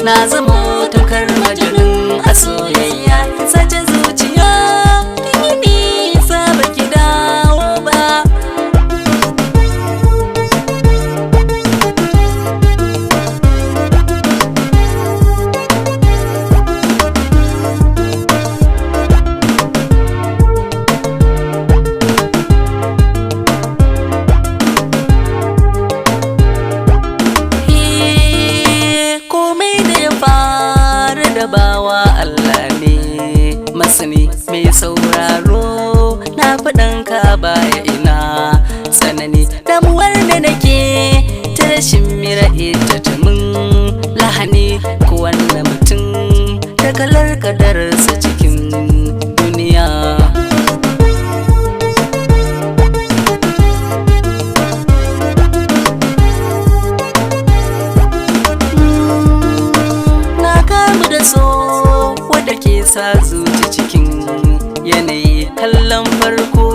na zamo tamkar majalin a soyayya sace zuciya ni nisa baki dawo ba. Bawa Allah ne masani mai sauraro na faɗan ka baya ina tsanani damuwar da nake ta rashin mira ita ta mun lahani ko wannan mutum ta kalar kadararsa cikin duniya. So wadda ke sa zuci cikin yanayi kallon farko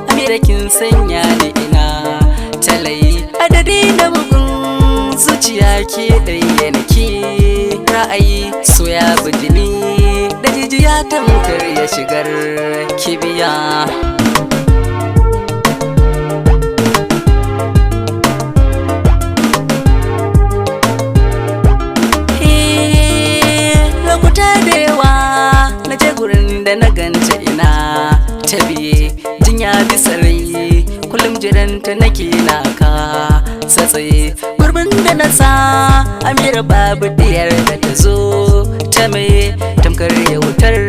amirakin sanya ni ina talayi adadi da bugun zuciya ke ɗaya nake ra'ayi so ya bijini da jijiya tamkar ya shigar kibiya. Da na ganta ina ta biye jinya bisa rai kullum jiranta nake naka satsaye gurbin da na sa amira babu diyar da ta zo ta mai tamkar yautar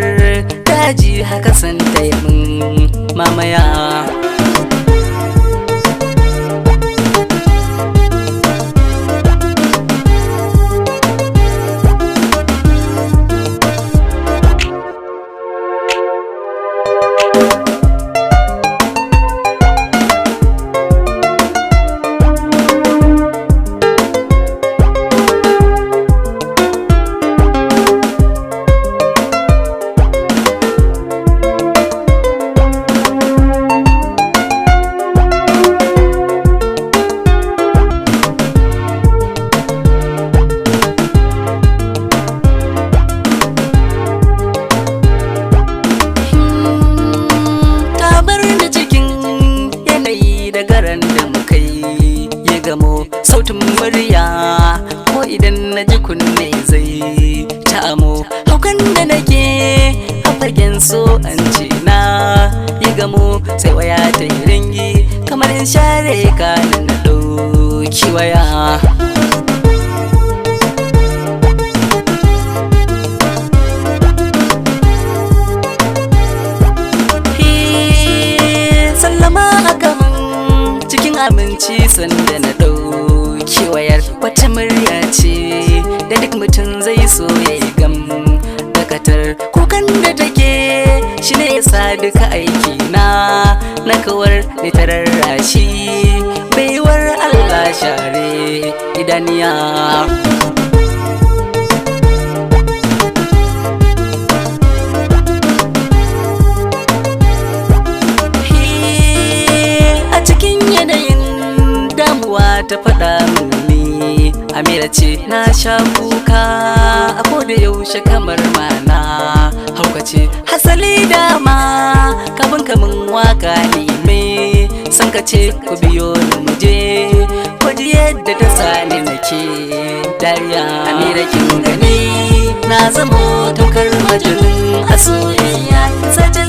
daji haka san ta yi min mamaya. Sautin murya ko idan na ji kunne zai ta amo haukan da nake a fagen so an ce na yi gamo sai waya ta yi ringi kamar in share ka na ɗauki waya. Sallama aka min cikin aminci sanda na ɗauki wayar wata murya ce da duk mutum zai so ya yi gam dakatar kukan da take shi ne yasa duka aiki na kawar da tararrashi baiwar Allah share idaniya. Ta faɗa mini Amira ce na sha kuka a koda yaushe kamar mana haukace hasali dama kafin kamun waka ne mai san ka ce ku biyo ni muje kwaji yadda ta sani nake dariya. Amira kin gani na zamo tamkar majalin a soyayya sace